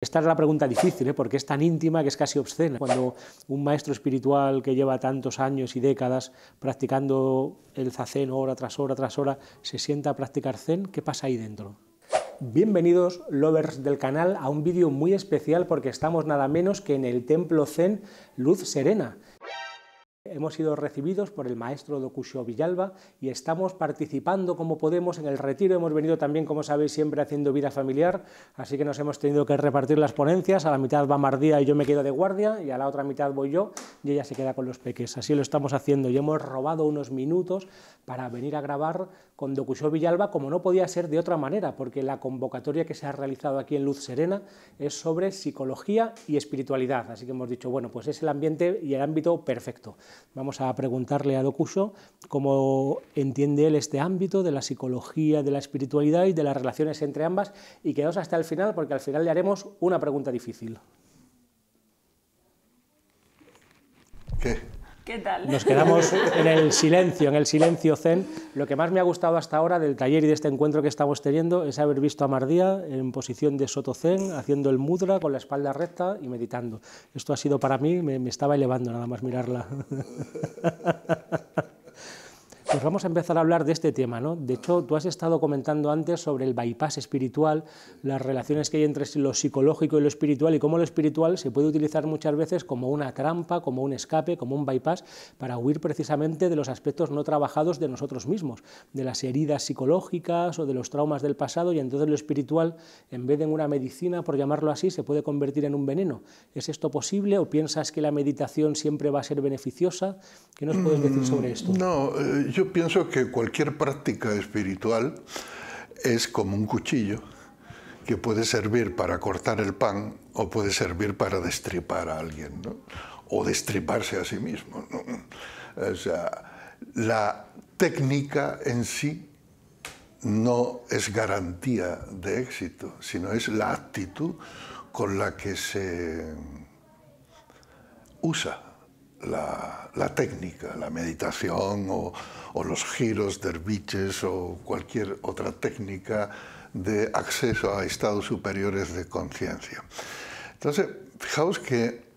Esta es la pregunta difícil, porque es tan íntima que es casi obscena. Cuando un maestro espiritual que lleva tantos años y décadas practicando el zazen hora tras hora tras hora, se sienta a practicar zen, ¿qué pasa ahí dentro? Bienvenidos, lovers del canal, a un vídeo muy especial porque estamos nada menos que en el templo zen Luz Serena. Hemos sido recibidos por el maestro Dokusho Villalba y estamos participando como podemos en el retiro. Hemos venido también, como sabéis, siempre haciendo vida familiar, así que nos hemos tenido que repartir las ponencias. A la mitad va Mardía y yo me quedo de guardia, y a la otra mitad voy yo y ella se queda con los peques. Así lo estamos haciendo y hemos robado unos minutos para venir a grabar con Dokusho Villalba, como no podía ser de otra manera, porque la convocatoria que se ha realizado aquí en Luz Serena es sobre psicología y espiritualidad. Así que hemos dicho, bueno, pues es el ambiente y el ámbito perfecto. Vamos a preguntarle a Dokusho cómo entiende él este ámbito de la psicología, de la espiritualidad y de las relaciones entre ambas, y quedaos hasta el final porque al final le haremos una pregunta difícil. ¿Qué tal? Nos quedamos en el silencio zen. Lo que más me ha gustado hasta ahora del taller y de este encuentro que estamos teniendo es haber visto a Mardía en posición de soto zen, haciendo el mudra con la espalda recta y meditando. Esto ha sido para mí, me estaba elevando nada más mirarla. Pues vamos a empezar a hablar de este tema, ¿no? De hecho, tú has estado comentando antes sobre el bypass espiritual, las relaciones que hay entre lo psicológico y lo espiritual, y cómo lo espiritual se puede utilizar muchas veces como una trampa, como un escape, como un bypass, para huir precisamente de los aspectos no trabajados de nosotros mismos, de las heridas psicológicas o de los traumas del pasado, y entonces lo espiritual, en vez de en una medicina, por llamarlo así, se puede convertir en un veneno. ¿Es esto posible o piensas que la meditación siempre va a ser beneficiosa? ¿Qué nos puedes decir sobre esto? No, yo pienso que cualquier práctica espiritual es como un cuchillo que puede servir para cortar el pan o puede servir para destripar a alguien, ¿no? O destriparse a sí mismo, ¿no? O sea, la técnica en sí no es garantía de éxito, sino es la actitud con la que se usa la técnica, la meditación o los giros derviches o cualquier otra técnica de acceso a estados superiores de conciencia. Entonces, fijaos que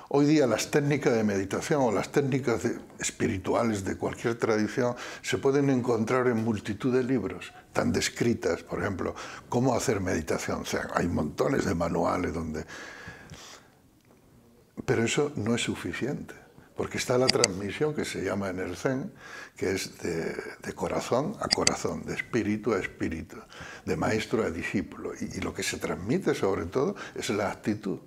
hoy día las técnicas de meditación o las técnicas espirituales de cualquier tradición se pueden encontrar en multitud de libros, tan descritas, por ejemplo, cómo hacer meditación. O sea, hay montones de manuales donde... Pero eso no es suficiente, porque está la transmisión que se llama en el Zen, que es de corazón a corazón, de espíritu a espíritu, de maestro a discípulo. Y lo que se transmite sobre todo es la actitud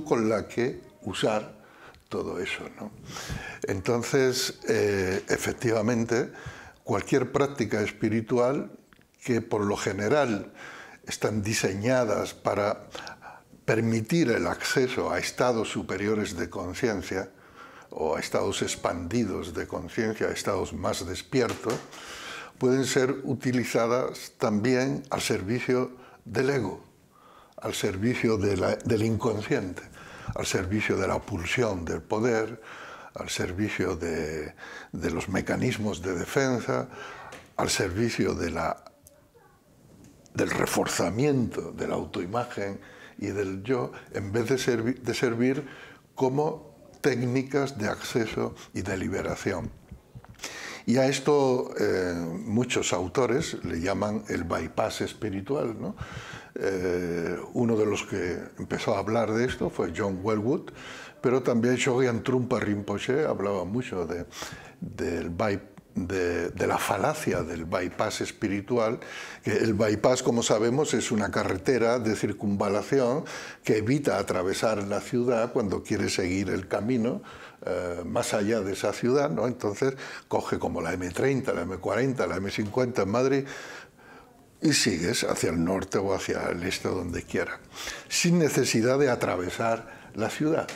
con la que usar todo eso, ¿no? Entonces, efectivamente, cualquier práctica espiritual que por lo general están diseñadas para permitir el acceso a estados superiores de conciencia o a estados expandidos de conciencia, a estados más despiertos, pueden ser utilizadas también al servicio del ego, al servicio del inconsciente, al servicio de la pulsión del poder, al servicio de los mecanismos de defensa, al servicio del reforzamiento de la autoimagen y del yo, en vez de servir como técnicas de acceso y de liberación. Y a esto muchos autores le llaman el bypass espiritual, ¿no? Uno de los que empezó a hablar de esto fue John Welwood, pero también Shogyan Trungpa Rinpoche hablaba mucho de la falacia del bypass espiritual, que el bypass, como sabemos, es una carretera de circunvalación que evita atravesar la ciudad cuando quiere seguir el camino más allá de esa ciudad, ¿no? Entonces coge como la M30, la M40, la M50 en Madrid y sigues hacia el norte o hacia el este, donde quiera, sin necesidad de atravesar la ciudad.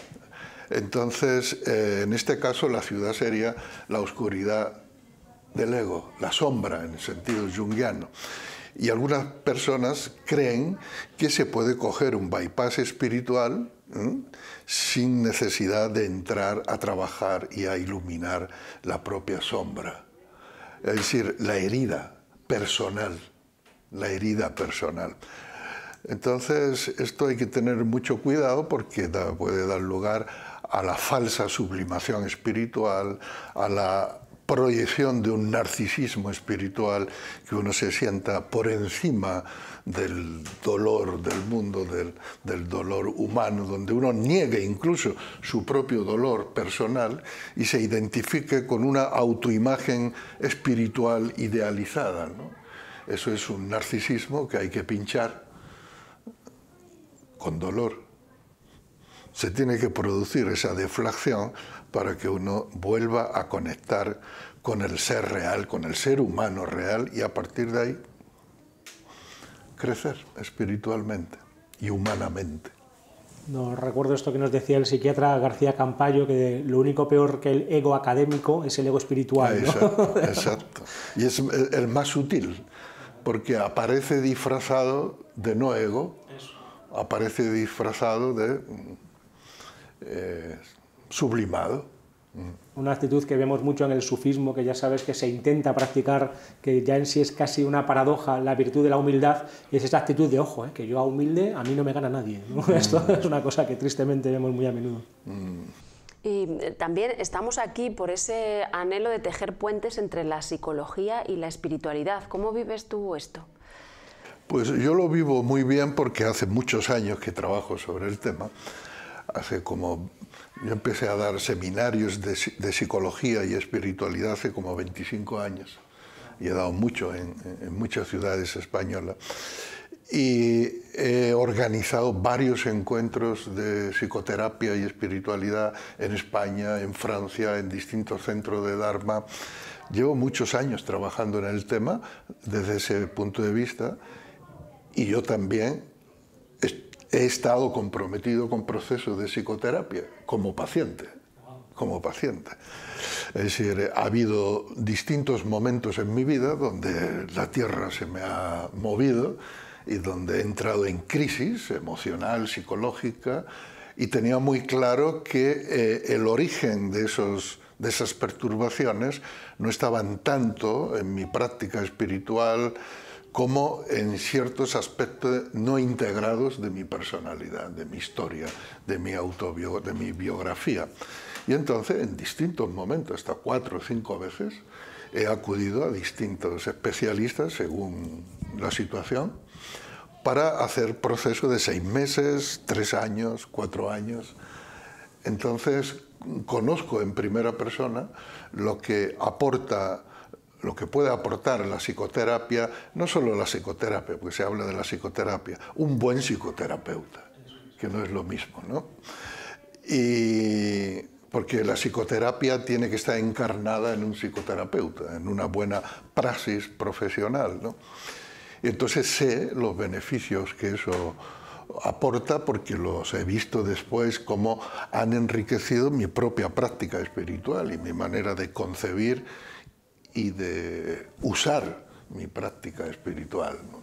Entonces, en este caso, la ciudad sería la oscuridad del ego, la sombra en el sentido junguiano. Y algunas personas creen que se puede coger un bypass espiritual sin necesidad de entrar a trabajar y a iluminar la propia sombra. Es decir, la herida personal, la herida personal. Entonces, esto hay que tener mucho cuidado porque puede dar lugar a la falsa sublimación espiritual, a la proyección de un narcisismo espiritual, que uno se sienta por encima del dolor del mundo, del dolor humano, donde uno niegue incluso su propio dolor personal y se identifique con una autoimagen espiritual idealizada, ¿no? Eso es un narcisismo que hay que pinchar con dolor. Se tiene que producir esa deflación para que uno vuelva a conectar con el ser real, con el ser humano real, y a partir de ahí crecer espiritualmente y humanamente. No, recuerdo esto que nos decía el psiquiatra García Campayo, que lo único peor que el ego académico es el ego espiritual, ¿no? Exacto, exacto. Y es el más sutil, porque aparece disfrazado de no ego, aparece disfrazado de sublimado. Una actitud que vemos mucho en el sufismo, que ya sabes que se intenta practicar, que ya en sí es casi una paradoja, la virtud de la humildad, y es esa actitud de ojo, que yo a humilde, a mí no me gana nadie, ¿no? Esto es una cosa que tristemente vemos muy a menudo. Y también estamos aquí por ese anhelo de tejer puentes entre la psicología y la espiritualidad. ¿Cómo vives tú esto? Pues yo lo vivo muy bien porque hace muchos años que trabajo sobre el tema. Yo empecé a dar seminarios de psicología y espiritualidad hace como 25 años y he dado mucho en muchas ciudades españolas y he organizado varios encuentros de psicoterapia y espiritualidad en España, en Francia, en distintos centros de Dharma. Llevo muchos años trabajando en el tema desde ese punto de vista y yo también he estado comprometido con procesos de psicoterapia como paciente. Es decir, ha habido distintos momentos en mi vida donde la tierra se me ha movido y donde he entrado en crisis emocional, psicológica, y tenía muy claro que el origen de esas perturbaciones no estaban tanto en mi práctica espiritual como en ciertos aspectos no integrados de mi personalidad, de mi historia, de mi biografía. Y entonces, en distintos momentos, hasta 4 o 5 veces, he acudido a distintos especialistas, según la situación, para hacer procesos de 6 meses, 3 años, 4 años. Entonces, conozco en primera persona lo que puede aportar la psicoterapia, no solo la psicoterapia, porque se habla de la psicoterapia, un buen psicoterapeuta, que no es lo mismo, ¿no? Y porque la psicoterapia tiene que estar encarnada en un psicoterapeuta, en una buena praxis profesional, ¿no? Y entonces sé los beneficios que eso aporta porque los he visto después cómo han enriquecido mi propia práctica espiritual y mi manera de concebir y de usar mi práctica espiritual, ¿no?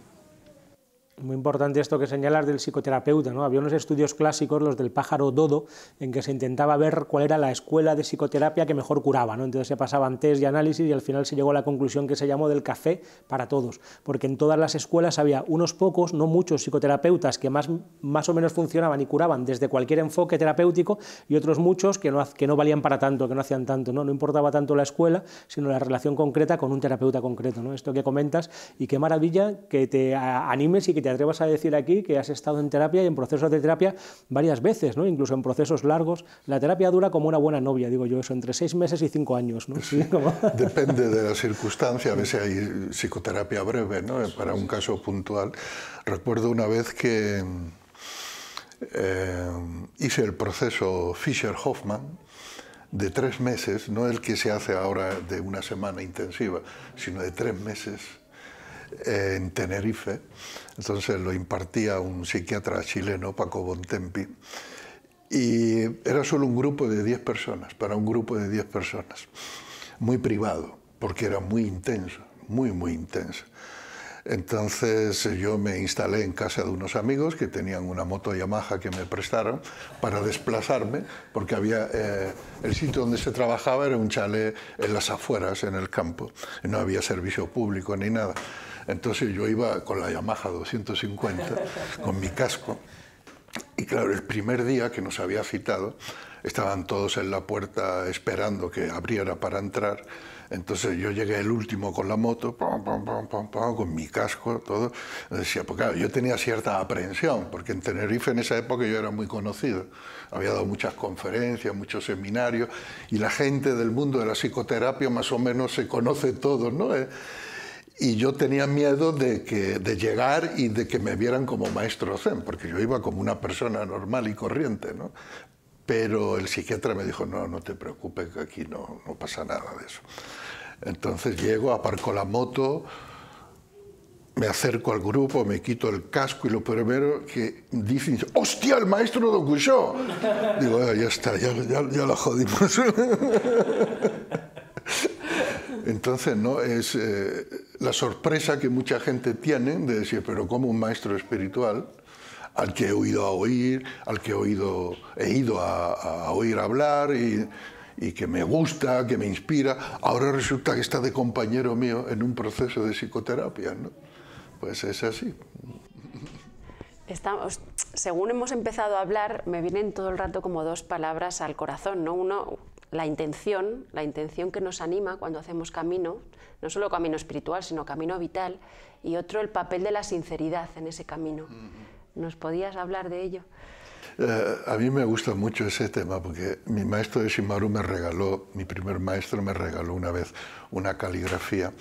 Muy importante esto que señalas del psicoterapeuta, ¿no? Había unos estudios clásicos, los del pájaro dodo, en que se intentaba ver cuál era la escuela de psicoterapia que mejor curaba, ¿no? Entonces se pasaban test y análisis y al final se llegó a la conclusión que se llamó del café para todos, porque en todas las escuelas había unos pocos, no muchos psicoterapeutas que más o menos funcionaban y curaban desde cualquier enfoque terapéutico y otros muchos que no valían para tanto, que no hacían tanto, ¿no? No importaba tanto la escuela, sino la relación concreta con un terapeuta concreto, ¿no? Esto que comentas, y qué maravilla que te animes y que te atrevas a decir aquí que has estado en terapia y en procesos de terapia varias veces, ¿no? Incluso en procesos largos. La terapia dura como una buena novia, digo yo, eso, entre 6 meses y 5 años, ¿no? Sí, como... Depende de la circunstancia, a veces hay psicoterapia breve, ¿no? Para un caso puntual. Recuerdo una vez que hice el proceso Fischer-Hoffmann de 3 meses, no el que se hace ahora de una semana intensiva, sino de 3 meses, en Tenerife. Entonces lo impartía un psiquiatra chileno, Paco Bontempi, y era solo un grupo de 10 personas, para un grupo de 10 personas, muy privado, porque era muy intenso, muy intenso. Entonces yo me instalé en casa de unos amigos que tenían una moto Yamaha que me prestaron para desplazarme, porque el sitio donde se trabajaba era un chalet en las afueras, en el campo, y no había servicio público ni nada. Entonces yo iba con la Yamaha 250, con mi casco, y claro, el primer día que nos había citado, estaban todos en la puerta esperando que abriera para entrar. Entonces yo llegué el último con la moto, con mi casco, todo. Decía, pues claro, yo tenía cierta aprehensión, porque en Tenerife en esa época yo era muy conocido. Había dado muchas conferencias, muchos seminarios, y la gente del mundo de la psicoterapia más o menos se conoce todo, ¿no? Y yo tenía miedo de llegar y de que me vieran como maestro zen, porque yo iba como una persona normal y corriente, ¿no? Pero el psiquiatra me dijo, no, no te preocupes, que aquí no pasa nada de eso. Entonces llego, aparco la moto, me acerco al grupo, me quito el casco y lo primero que dicen, ¡hostia, el maestro Dokushō! Digo, ya está, ya la jodimos. Entonces, ¿no? Es la sorpresa que mucha gente tiene de decir, pero ¿cómo un maestro espiritual al que he oído a oír, al que he ido a oír hablar y que me gusta, que me inspira, ahora resulta que está de compañero mío en un proceso de psicoterapia, ¿no? Pues es así. Según hemos empezado a hablar, me vienen todo el rato como dos palabras al corazón, ¿no? Uno, la intención que nos anima cuando hacemos camino, no solo camino espiritual, sino camino vital, y otro, el papel de la sinceridad en ese camino. ¿Nos podías hablar de ello? A mí me gusta mucho ese tema porque mi maestro de Shimaru mi primer maestro me regaló una vez una caligrafía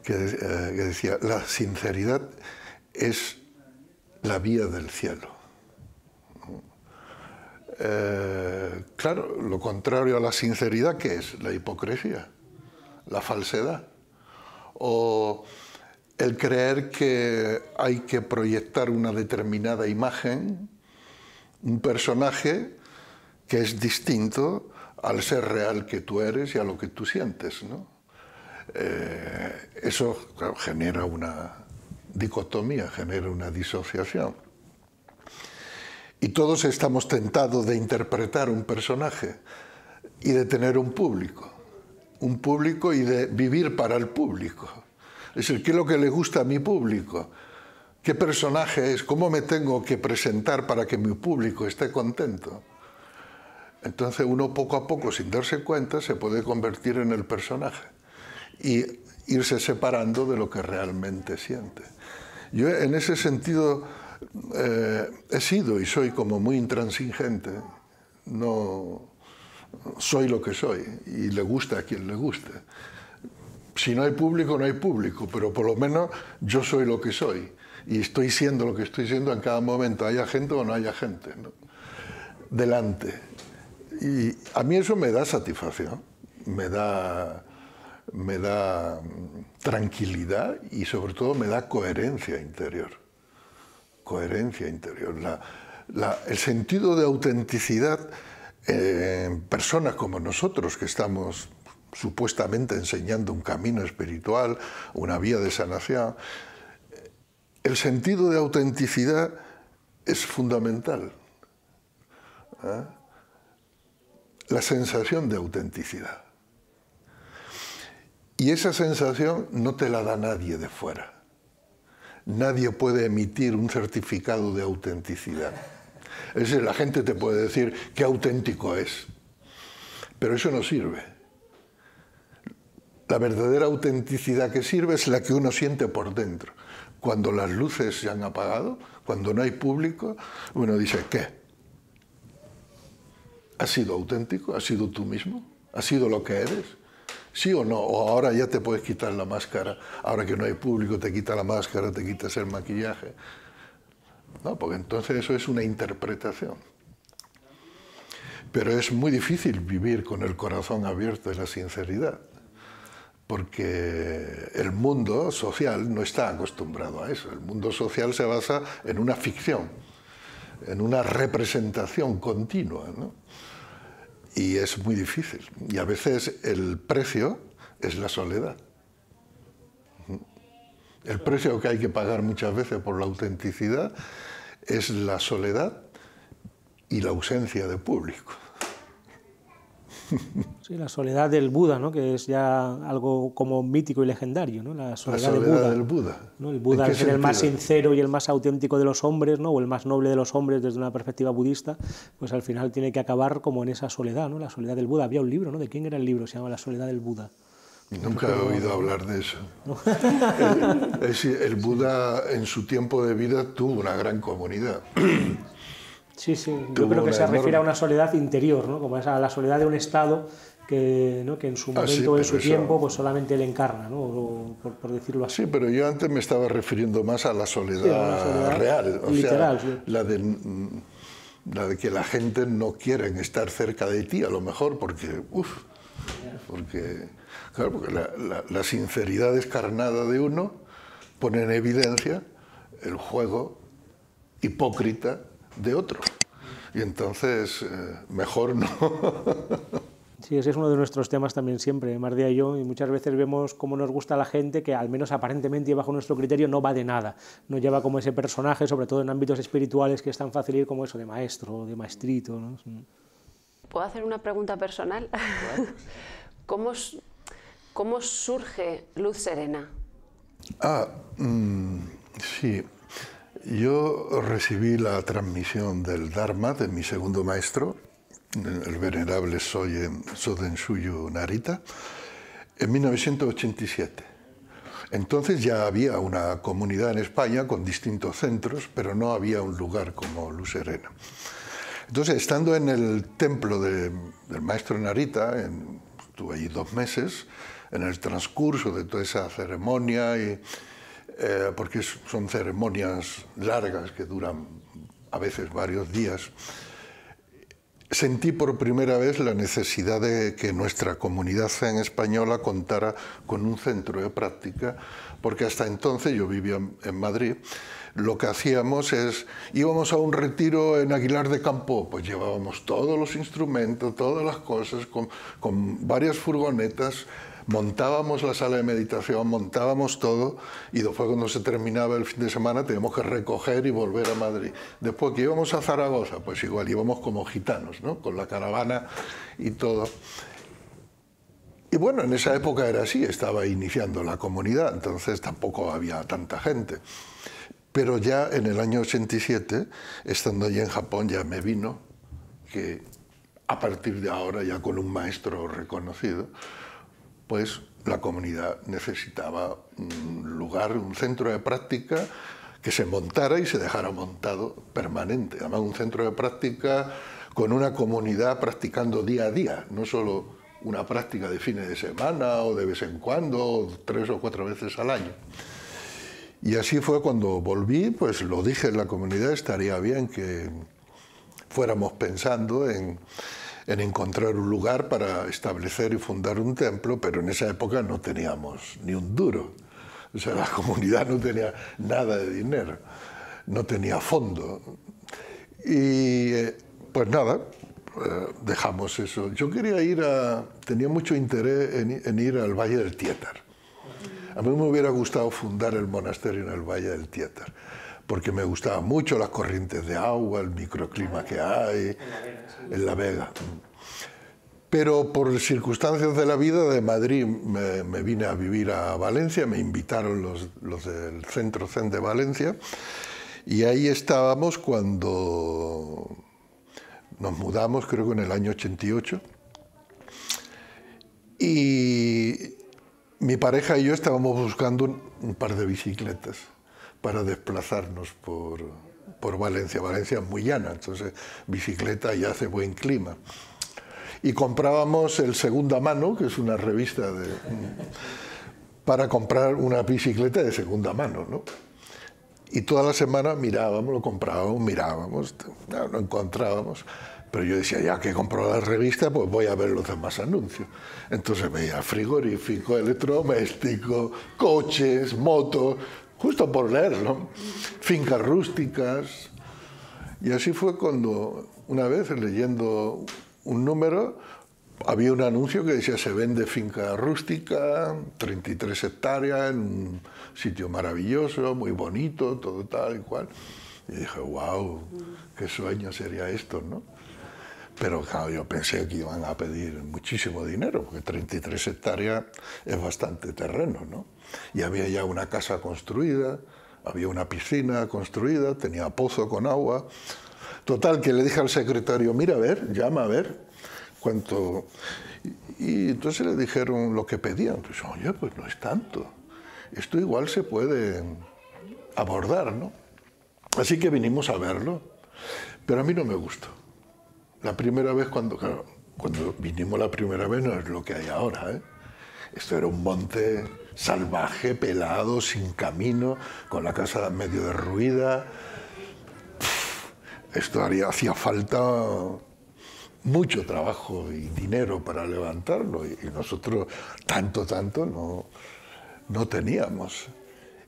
que decía, la sinceridad es la vía del cielo. Claro, lo contrario a la sinceridad, ¿qué es? La hipocresía, la falsedad, o el creer que hay que proyectar una determinada imagen, un personaje que es distinto al ser real que tú eres y a lo que tú sientes, ¿no? Eso, claro, genera una dicotomía, genera una disociación. Y todos estamos tentados de interpretar un personaje y de tener un público y de vivir para el público. Es decir, ¿qué es lo que le gusta a mi público? ¿Qué personaje es? ¿Cómo me tengo que presentar para que mi público esté contento? Entonces uno poco a poco, sin darse cuenta, se puede convertir en el personaje y irse separando de lo que realmente siente. Yo en ese sentido he sido y soy como muy intransigente. No soy lo que soy y le gusta a quien le guste. Si no hay público, no hay público, pero por lo menos yo soy lo que soy y estoy siendo lo que estoy siendo en cada momento, haya gente o no haya gente, ¿no? Delante. Y a mí eso me da satisfacción, me da tranquilidad y sobre todo me da coherencia interior. Coherencia interior. El sentido de autenticidad en personas como nosotros que estamos supuestamente enseñando un camino espiritual, una vía de sanación, el sentido de autenticidad es fundamental. La sensación de autenticidad. Y esa sensación no te la da nadie de fuera. Nadie puede emitir un certificado de autenticidad. Es decir, la gente te puede decir qué auténtico es, pero eso no sirve. La verdadera autenticidad que sirve es la que uno siente por dentro. Cuando las luces se han apagado, cuando no hay público, uno dice, ¿qué? ¿Has sido auténtico? ¿Has sido tú mismo? ¿Has sido lo que eres? ¿Sí o no? O ahora ya te puedes quitar la máscara, ahora que no hay público te quita la máscara, te quitas el maquillaje. No, porque entonces eso es una interpretación. Pero es muy difícil vivir con el corazón abierto y la sinceridad, porque el mundo social no está acostumbrado a eso. El mundo social se basa en una ficción, en una representación continua, ¿no? Y es muy difícil. Y a veces el precio es la soledad. El precio que hay que pagar muchas veces por la autenticidad es la soledad y la ausencia de público. Sí, la soledad del Buda, ¿no? Que es ya algo como mítico y legendario, ¿no? La soledad del Buda. ¿No? El Buda, al ser el más sincero y el más auténtico de los hombres, ¿no? O el más noble de los hombres desde una perspectiva budista, pues al final tiene que acabar como en esa soledad, ¿no? La soledad del Buda. Había un libro, ¿no? ¿De quién era el libro? Se llama La soledad del Buda. Nunca he oído hablar de eso. ¿No? El Buda en su tiempo de vida tuvo una gran comunidad. Sí, sí, yo creo que se refiere a una soledad interior, ¿no? Como a la soledad de un estado que, ¿no? Que en su momento, en su tiempo, pues solamente él encarna, ¿no? O, por decirlo así. Sí, pero yo antes me estaba refiriendo más a la soledad real, o literal, sea, sí. la de que la gente no quiere estar cerca de ti, a lo mejor, porque claro, porque la sinceridad descarnada de uno pone en evidencia el juego hipócrita de otro. Y entonces, mejor no. Sí, ese es uno de nuestros temas también siempre, Mardía y yo, y muchas veces vemos cómo nos gusta la gente que al menos aparentemente y bajo nuestro criterio no va de nada, no lleva como ese personaje, sobre todo en ámbitos espirituales, que es tan fácil ir como eso de maestro, de maestrito, ¿no? ¿Puedo hacer una pregunta personal? Claro. ¿Cómo surge Luz Serena? Sí. Yo recibí la transmisión del Dharma de mi segundo maestro, el venerable Soden Suyu Narita, en 1987. Entonces ya había una comunidad en España con distintos centros, pero no había un lugar como Luz Serena. Entonces, estando en el templo del maestro Narita, estuve allí 2 meses, en el transcurso de toda esa ceremonia, porque son ceremonias largas que duran a veces varios días, sentí por primera vez la necesidad de que nuestra comunidad zen española contara con un centro de práctica, porque hasta entonces, yo vivía en Madrid, lo que hacíamos es, íbamos a un retiro en Aguilar de Campoo, pues llevábamos todos los instrumentos, todas las cosas, con varias furgonetas, montábamos la sala de meditación, montábamos todo, y después cuando se terminaba el fin de semana teníamos que recoger y volver a Madrid. Después que íbamos a Zaragoza, pues igual íbamos como gitanos, ¿no? Con la caravana y todo. Y bueno, en esa época era así, estaba iniciando la comunidad, entonces tampoco había tanta gente. Pero ya en el año 87, estando allí en Japón, ya me vino que a partir de ahora, ya con un maestro reconocido, pues la comunidad necesitaba un lugar, un centro de práctica que se montara y se dejara montado permanente. Además, un centro de práctica con una comunidad practicando día a día, no solo una práctica de fines de semana o de vez en cuando, o 3 o 4 veces al año. Y así fue cuando volví, pues lo dije en la comunidad, estaría bien que fuéramos pensando en encontrar un lugar para establecer y fundar un templo, pero en esa época no teníamos ni un duro. O sea, la comunidad no tenía nada de dinero, no tenía fondo. Y pues nada, dejamos eso. Yo quería tenía mucho interés en ir al Valle del Tietar. A mí me hubiera gustado fundar el monasterio en el Valle del Tietar, porque me gustaban mucho las corrientes de agua, el microclima que hay en La Vega. Pero por circunstancias de la vida de Madrid me vine a vivir a Valencia, me invitaron los del Centro Zen de Valencia, y ahí estábamos cuando nos mudamos, creo que en el año 88, y mi pareja y yo estábamos buscando un par de bicicletas para desplazarnos por Valencia. Valencia es muy llana, entonces bicicleta y hace buen clima. Y comprábamos el Segunda Mano, que es una revista para comprar una bicicleta de segunda mano, ¿no? Y toda la semana mirábamos, lo comprábamos, mirábamos, no lo encontrábamos. Pero yo decía, ya que he comprado la revista, pues voy a ver los demás anuncios. Entonces veía frigorífico, electrodoméstico, coches, motos, justo por leerlo, fincas rústicas. Y así fue cuando, una vez leyendo un número, había un anuncio que decía, se vende finca rústica, 33 hectáreas, en un sitio maravilloso, muy bonito, todo tal y cual. Y dije, wow, qué sueño sería esto, ¿no? Pero claro, yo pensé que iban a pedir muchísimo dinero, porque 33 hectáreas es bastante terreno, ¿no? Y había ya una casa construida, había una piscina construida, tenía pozo con agua. Total, que le dije al secretario, mira, a ver, llama a ver cuánto... Y entonces le dijeron lo que pedían. Entonces, oye, pues no es tanto. Esto igual se puede abordar, ¿no? Así que vinimos a verlo. Pero a mí no me gustó. La primera vez, cuando vinimos la primera vez, no es lo que hay ahora, ¿eh? Esto era un monte salvaje, pelado, sin camino, con la casa medio derruida. Esto hacía falta mucho trabajo y dinero para levantarlo, y nosotros tanto no teníamos.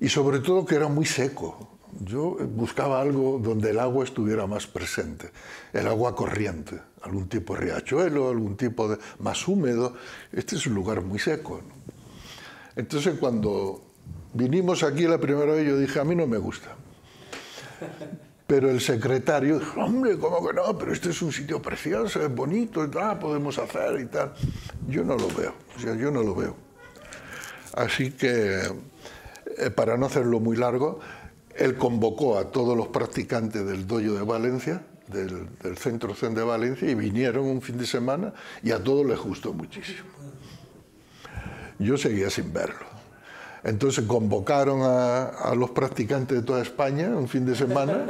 Y sobre todo que era muy seco. Yo buscaba algo donde el agua estuviera más presente, el agua corriente, algún tipo de riachuelo, algún tipo de más húmedo. Este es un lugar muy seco, ¿no? Entonces, cuando vinimos aquí la primera vez, yo dije, a mí no me gusta. Pero el secretario dijo, hombre, ¿cómo que no? Pero este es un sitio precioso, es bonito, y tal, podemos hacer y tal. Yo no lo veo, o sea, yo no lo veo. Así que, para no hacerlo muy largo, él convocó a todos los practicantes del dojo de Valencia, del Centro Zen de Valencia, y vinieron un fin de semana y a todos les gustó muchísimo. Yo seguía sin verlo. Entonces convocaron a los practicantes de toda España un fin de semana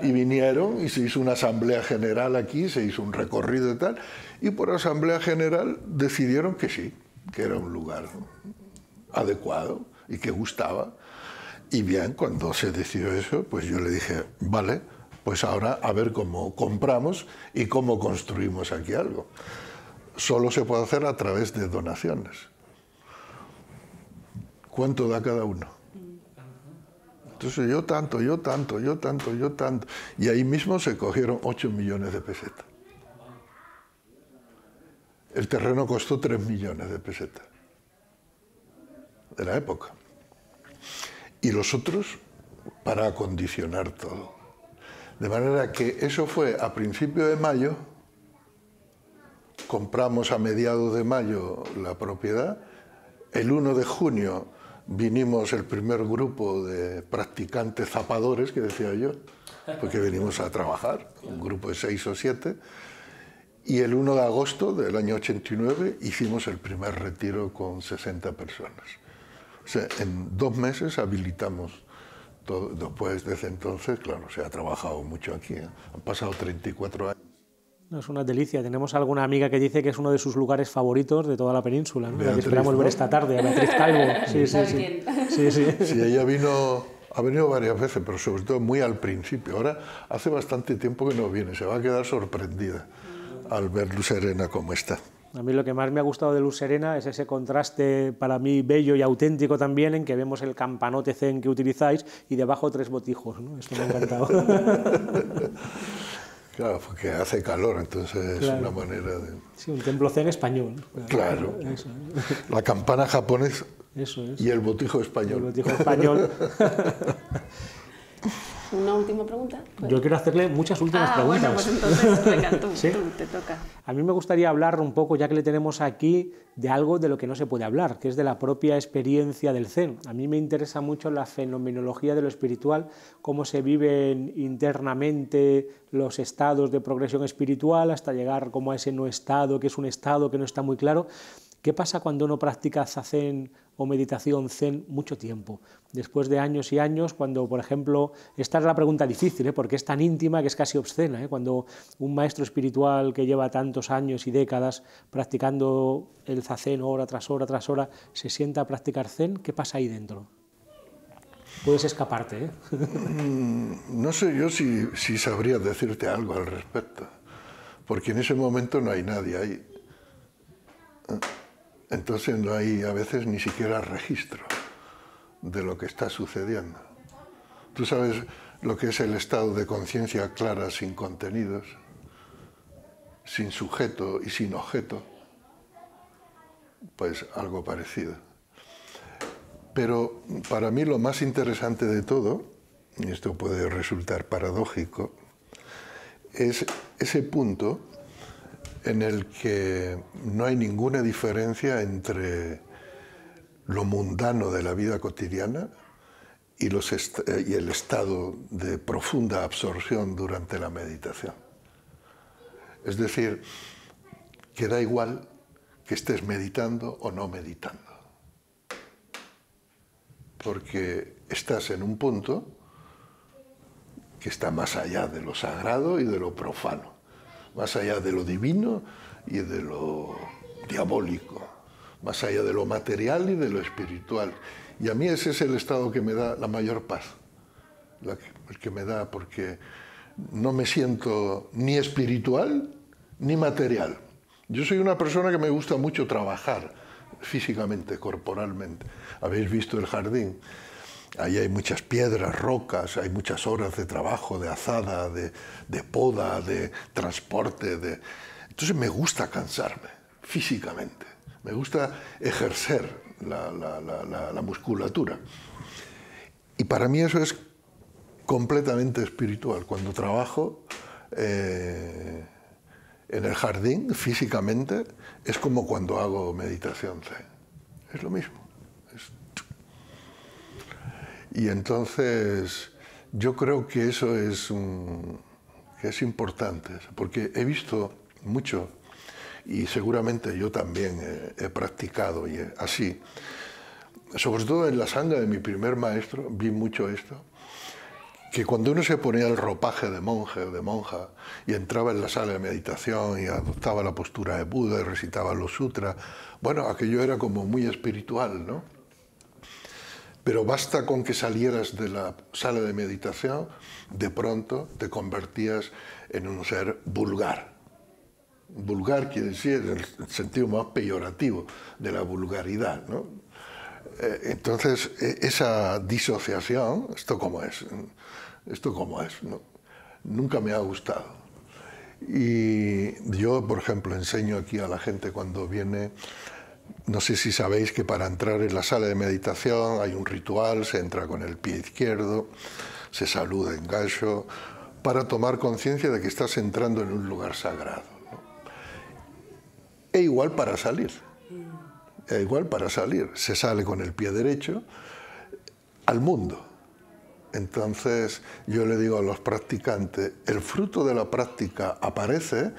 y vinieron y se hizo una asamblea general aquí, se hizo un recorrido y tal, y por asamblea general decidieron que sí, que era un lugar adecuado y que gustaba. Y bien, cuando se decidió eso, pues yo le dije, vale, pues ahora a ver cómo compramos y cómo construimos aquí algo. Solo se puede hacer a través de donaciones. ¿Cuánto da cada uno? Entonces yo tanto. Y ahí mismo se cogieron 8 millones de pesetas. El terreno costó 3 millones de pesetas de la época. Y los otros para acondicionar todo. De manera que eso fue a principios de mayo, compramos a mediados de mayo la propiedad, el 1 de junio vinimos el primer grupo de practicantes zapadores, que decía yo, porque venimos a trabajar, un grupo de 6 o 7, y el 1 de agosto del año 89 hicimos el primer retiro con 60 personas. O sea, en 2 meses habilitamos todo. Después, desde entonces, claro, se ha trabajado mucho aquí, ¿eh? Han pasado 34 años. Es una delicia. Tenemos alguna amiga que dice que es uno de sus lugares favoritos de toda la península, ¿no? Beatriz, la que esperamos ver esta tarde, a Beatriz Calvo. Sí. Sí, ella ha venido varias veces, pero sobre todo muy al principio. Ahora hace bastante tiempo que no viene, se va a quedar sorprendida al ver Luz Serena como está. A mí lo que más me ha gustado de Luz Serena es ese contraste para mí bello y auténtico también, en que vemos el campanote zen que utilizáis y debajo 3 botijos, ¿no? Esto me ha encantado. Claro, porque hace calor, entonces claro. Es una manera de... Sí, un templo zen español. Claro. Eso. La campana japonesa y el botijo español. El botijo español. ¿Una última pregunta? Yo quiero hacerle muchas últimas preguntas. Bueno, pues entonces, venga, tú, te toca. A mí me gustaría hablar un poco, ya que le tenemos aquí, de algo de lo que no se puede hablar, que es de la propia experiencia del Zen. A mí me interesa mucho la fenomenología de lo espiritual, cómo se viven internamente los estados de progresión espiritual hasta llegar como a ese no estado, que es un estado que no está muy claro. ¿Qué pasa cuando uno practica zazen o meditación zen mucho tiempo? Después de años y años, cuando, por ejemplo, esta es la pregunta difícil, porque es tan íntima que es casi obscena, cuando un maestro espiritual que lleva tantos años y décadas practicando el zazen hora tras hora tras hora, se sienta a practicar zen, ¿qué pasa ahí dentro? Puedes escaparte, ¿eh? No sé yo si sabría decirte algo al respecto, porque en ese momento no hay nadie ahí. Entonces no hay a veces ni siquiera registro de lo que está sucediendo. ¿Tú sabes lo que es el estado de conciencia clara sin contenidos, sin sujeto y sin objeto? Pues algo parecido. Pero para mí lo más interesante de todo, y esto puede resultar paradójico, es ese punto en el que no hay ninguna diferencia entre lo mundano de la vida cotidiana y el estado de profunda absorción durante la meditación. Es decir, que da igual que estés meditando o no meditando, porque estás en un punto que está más allá de lo sagrado y de lo profano, más allá de lo divino y de lo diabólico, más allá de lo material y de lo espiritual. Y a mí ese es el estado que me da la mayor paz, el que me da, porque no me siento ni espiritual ni material. Yo soy una persona que me gusta mucho trabajar físicamente, corporalmente. Habéis visto el jardín. Ahí hay muchas piedras, rocas, hay muchas horas de trabajo, de azada, de poda, de transporte. Entonces me gusta cansarme físicamente, me gusta ejercer la musculatura. Y para mí eso es completamente espiritual. Cuando trabajo en el jardín físicamente es como cuando hago meditación zen. Es lo mismo. Y entonces yo creo que eso es importante, porque he visto mucho, y seguramente yo también he practicado y así, sobre todo en la sangha de mi primer maestro, vi mucho esto, que cuando uno se ponía el ropaje de monje o de monja y entraba en la sala de meditación y adoptaba la postura de Buda y recitaba los sutras, bueno, aquello era como muy espiritual, ¿no? Pero basta con que salieras de la sala de meditación, de pronto te convertías en un ser vulgar. Vulgar quiere decir en el sentido más peyorativo de la vulgaridad, ¿no? Entonces, esa disociación, ¿esto cómo es? ¿Esto cómo es? ¿No? Nunca me ha gustado. Y yo, por ejemplo, enseño aquí a la gente cuando viene. No sé si sabéis que para entrar en la sala de meditación hay un ritual, se entra con el pie izquierdo, se saluda en gassho, para tomar conciencia de que estás entrando en un lugar sagrado, ¿no? E igual para salir, se sale con el pie derecho al mundo. Entonces yo le digo a los practicantes, el fruto de la práctica aparece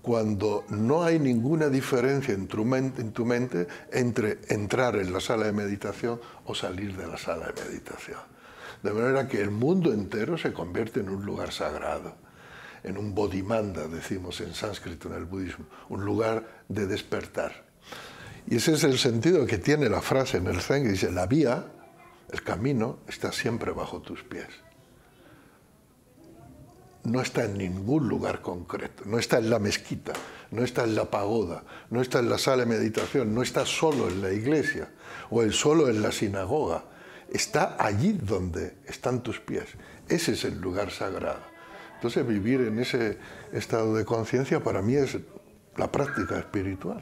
cuando no hay ninguna diferencia en tu mente entre entrar en la sala de meditación o salir de la sala de meditación. De manera que el mundo entero se convierte en un lugar sagrado, en un bodhimanda, decimos en sánscrito en el budismo, un lugar de despertar. Y ese es el sentido que tiene la frase en el Zen, que dice, la vía, el camino, está siempre bajo tus pies. No está en ningún lugar concreto, no está en la mezquita, no está en la pagoda, no está en la sala de meditación, no está solo en la iglesia o solo en la sinagoga, está allí donde están tus pies. Ese es el lugar sagrado. Entonces vivir en ese estado de conciencia para mí es la práctica espiritual.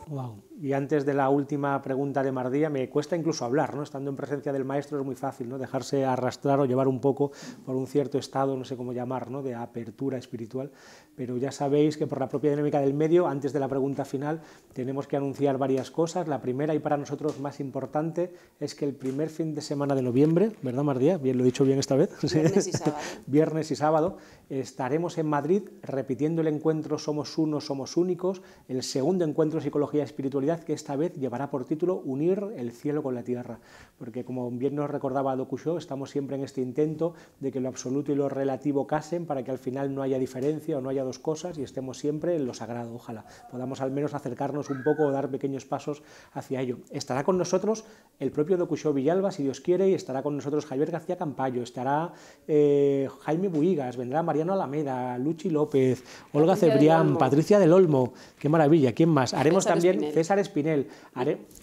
Wow. Y antes de la última pregunta de Mardía, me cuesta incluso hablar, ¿no? Estando en presencia del maestro es muy fácil, ¿no? Dejarse arrastrar o llevar un poco por un cierto estado, no sé cómo llamar, ¿no? De apertura espiritual, pero ya sabéis que por la propia dinámica del medio, antes de la pregunta final, tenemos que anunciar varias cosas. La primera y para nosotros más importante es que el primer fin de semana de noviembre, ¿verdad, Mardía? Bien, lo he dicho bien esta vez. Viernes y sábado. Viernes y sábado, estaremos en Madrid repitiendo el encuentro Somos Uno, Somos Únicos, el segundo encuentro Psicología y Espiritualidad, que esta vez llevará por título Unir el cielo con la tierra, porque como bien nos recordaba Dokusho, estamos siempre en este intento de que lo absoluto y lo relativo casen para que al final no haya diferencia o no haya dos cosas y estemos siempre en lo sagrado. Ojalá podamos al menos acercarnos un poco o dar pequeños pasos hacia ello. Estará con nosotros el propio Dokusho Villalba, si Dios quiere, y estará con nosotros Javier García Campayo, estará Jaime Buigas, vendrá Mariano Alameda, Luchi López, Olga Cebrián, Patricia del Olmo, qué maravilla, ¿quién más? Haremos también César Espinel,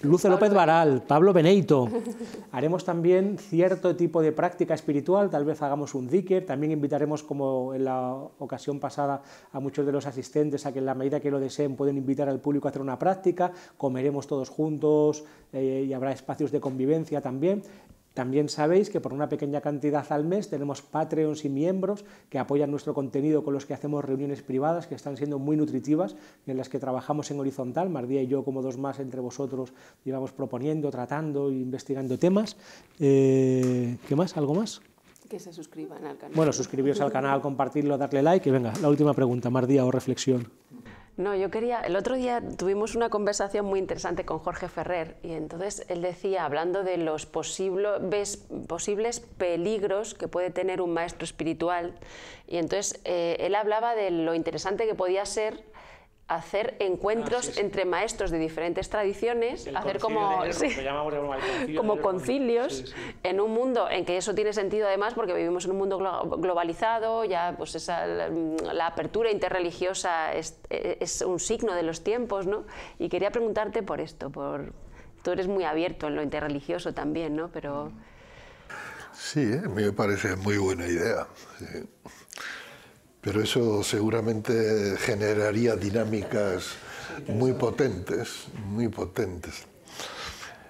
Luce López Varal, Pablo Beneito. Haremos también cierto tipo de práctica espiritual, tal vez hagamos un dhikr, también invitaremos, como en la ocasión pasada, a muchos de los asistentes a que en la medida que lo deseen pueden invitar al público a hacer una práctica, comeremos todos juntos y habrá espacios de convivencia también. También sabéis que por una pequeña cantidad al mes tenemos Patreons y miembros que apoyan nuestro contenido, con los que hacemos reuniones privadas que están siendo muy nutritivas, en las que trabajamos en horizontal. Mardía y yo, como dos más entre vosotros, íbamos proponiendo, tratando e investigando temas. ¿Qué más? ¿Algo más? Que se suscriban al canal. Bueno, suscribiros al canal, compartirlo, darle like. Y venga, la última pregunta, Mardía, o reflexión. No, yo quería, el otro día tuvimos una conversación muy interesante con Jorge Ferrer y entonces él decía, hablando de los posibles peligros que puede tener un maestro espiritual, y entonces él hablaba de lo interesante que podía ser hacer encuentros entre maestros de diferentes tradiciones, hacer como concilios en un mundo en que eso tiene sentido además porque vivimos en un mundo globalizado, ya pues la apertura interreligiosa es un signo de los tiempos, ¿no? Y quería preguntarte por esto, tú eres muy abierto en lo interreligioso también, ¿no? Pero... Sí, a mí me parece muy buena idea. Sí. Pero eso seguramente generaría dinámicas muy potentes, muy potentes.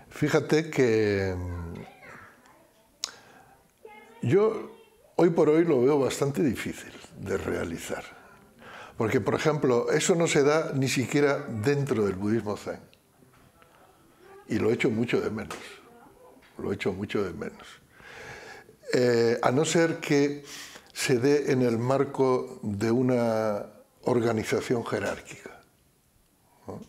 Fíjate que yo hoy por hoy lo veo bastante difícil de realizar. Porque, por ejemplo, eso no se da ni siquiera dentro del budismo zen. Y lo echo mucho de menos. Lo echo mucho de menos. A no ser que se dé en el marco de una organización jerárquica, ¿no?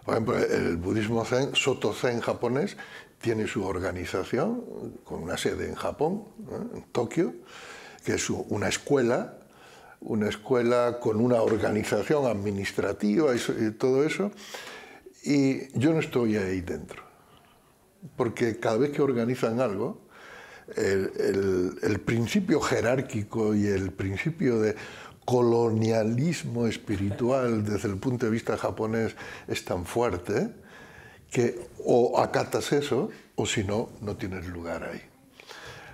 Por ejemplo, el budismo zen, Soto Zen japonés, tiene su organización con una sede en Japón, ¿no? En Tokio, que es una escuela con una organización administrativa y todo eso, y yo no estoy ahí dentro, porque cada vez que organizan algo, el principio jerárquico y el principio de colonialismo espiritual desde el punto de vista japonés es tan fuerte que o acatas eso o si no, no tienes lugar ahí.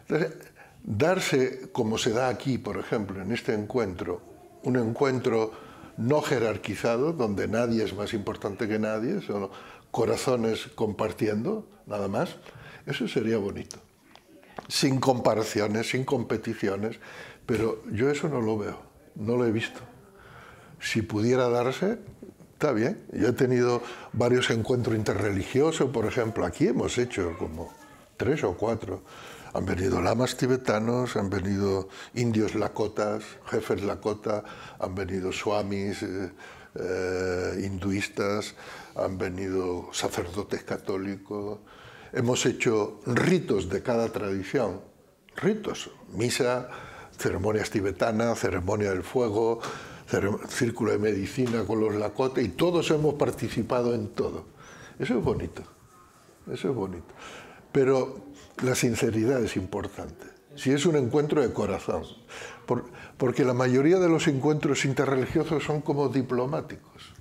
Entonces, darse como se da aquí, por ejemplo, en este encuentro, un encuentro no jerarquizado, donde nadie es más importante que nadie, solo corazones compartiendo, nada más, eso sería bonito. Sin comparaciones, sin competiciones, pero yo eso no lo veo, no lo he visto. Si pudiera darse, está bien. Yo he tenido varios encuentros interreligiosos, por ejemplo, aquí hemos hecho como 3 o 4. Han venido lamas tibetanos, han venido indios lakotas, jefes lakota, han venido swamis hinduistas, han venido sacerdotes católicos. Hemos hecho ritos de cada tradición, ritos, misa, ceremonias tibetanas, ceremonia del fuego, círculo de medicina con los lakota, y todos hemos participado en todo. Eso es bonito, eso es bonito. Pero la sinceridad es importante, si es un encuentro de corazón, porque la mayoría de los encuentros interreligiosos son como diplomáticos.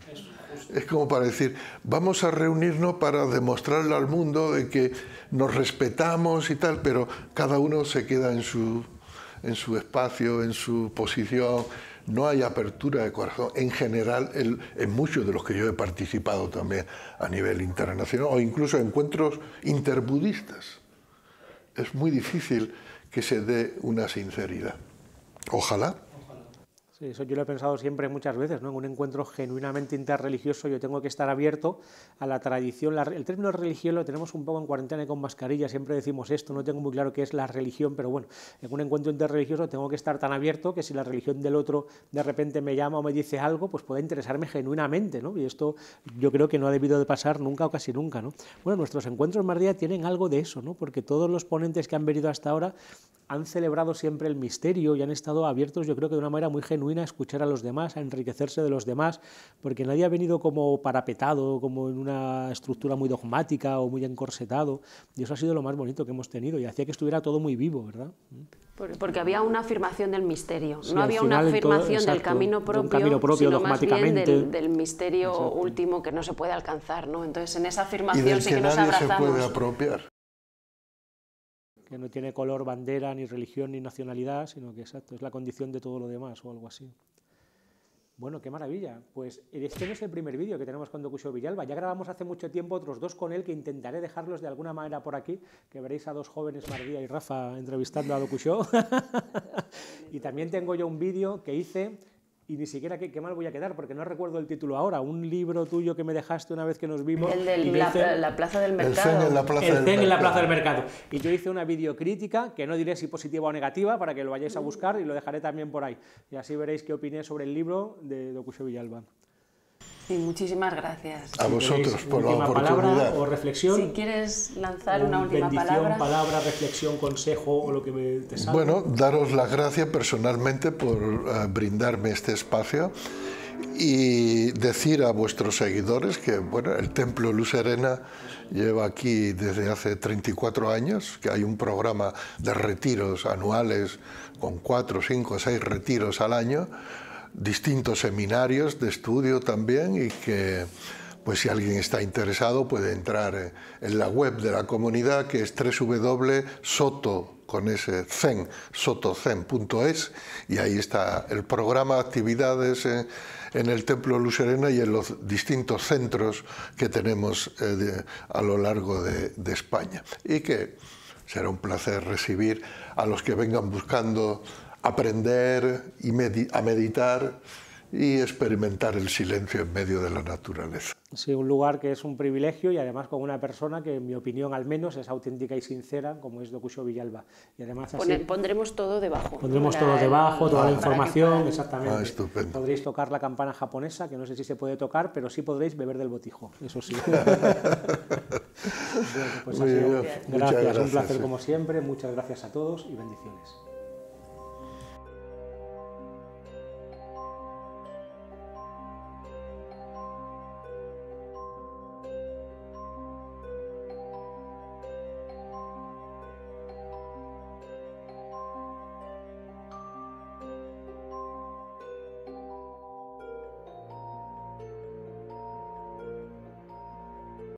Es como para decir, vamos a reunirnos para demostrarle al mundo de que nos respetamos y tal, pero cada uno se queda en su espacio, en su posición. No hay apertura de corazón. En general, en muchos de los que yo he participado también a nivel internacional, o incluso encuentros interbudistas, es muy difícil que se dé una sinceridad. Ojalá. Sí, eso yo lo he pensado siempre muchas veces, ¿no? En un encuentro genuinamente interreligioso yo tengo que estar abierto a la tradición. El término religión lo tenemos un poco en cuarentena y con mascarilla, siempre decimos esto, no tengo muy claro qué es la religión, pero bueno, en un encuentro interreligioso tengo que estar tan abierto que si la religión del otro de repente me llama o me dice algo, pues puede interesarme genuinamente, ¿no? Y esto yo creo que no ha debido de pasar nunca o casi nunca, ¿no? Bueno, nuestros encuentros, Mardía, tienen algo de eso, ¿no? Porque todos los ponentes que han venido hasta ahora han celebrado siempre el misterio y han estado abiertos, yo creo que de una manera muy genuina, a escuchar a los demás, a enriquecerse de los demás, porque nadie ha venido como parapetado, como en una estructura muy dogmática o muy encorsetado, y eso ha sido lo más bonito que hemos tenido, y hacía que estuviera todo muy vivo, ¿verdad? Porque había una afirmación del misterio, sí, no había una afirmación del camino propio, sino dogmáticamente, más bien del misterio último que no se puede alcanzar, ¿no? Entonces en esa afirmación sí que nos abrazamos. Y del que nadie se puede apropiar. Que no tiene color, bandera, ni religión, ni nacionalidad, sino que exacto, es la condición de todo lo demás o algo así. Bueno, qué maravilla. Pues este no es el primer vídeo que tenemos con Dokusho Villalba. Ya grabamos hace mucho tiempo otros dos con él, que intentaré dejarlos de alguna manera por aquí, que veréis a dos jóvenes, Mardía y Rafa, entrevistando a Dokusho. Y también tengo yo un vídeo que hice, y ni siquiera qué mal voy a quedar, porque no recuerdo el título ahora, un libro tuyo que me dejaste una vez que nos vimos. El de la Plaza del Mercado. El Zen en la Plaza del Mercado. En la Plaza del Mercado. Y yo hice una videocrítica, que no diré si positiva o negativa, para que lo vayáis a buscar, y lo dejaré también por ahí. Y así veréis qué opiné sobre el libro de Dokusho Villalba. Sí, muchísimas gracias. A vosotros por la oportunidad. Palabra o reflexión. Si quieres lanzar una última bendición, palabra, reflexión, consejo o lo que te salga. Bueno, daros las gracias personalmente por brindarme este espacio y decir a vuestros seguidores que bueno, el Templo Luz Serena lleva aquí desde hace 34 años, que hay un programa de retiros anuales con 4, 5, 6 retiros al año, distintos seminarios de estudio también, y que pues si alguien está interesado puede entrar en la web de la comunidad, que es www.sotozen.es, y ahí está el programa de actividades en el Templo Luz Serena y en los distintos centros que tenemos a lo largo de España. Y que será un placer recibir a los que vengan buscando aprender y a meditar y experimentar el silencio en medio de la naturaleza. Sí, un lugar que es un privilegio, y además con una persona que, en mi opinión al menos, es auténtica y sincera, como es Dokusho Villalba. Y además así, pondremos todo debajo. Pondremos todo debajo, toda la información, exactamente. Estupendo. Podréis tocar la campana japonesa, que no sé si se puede tocar, pero sí podréis beber del botijo, eso sí. Bueno, pues Muy bien. gracias, un placer sí. como siempre, muchas gracias a todos y bendiciones.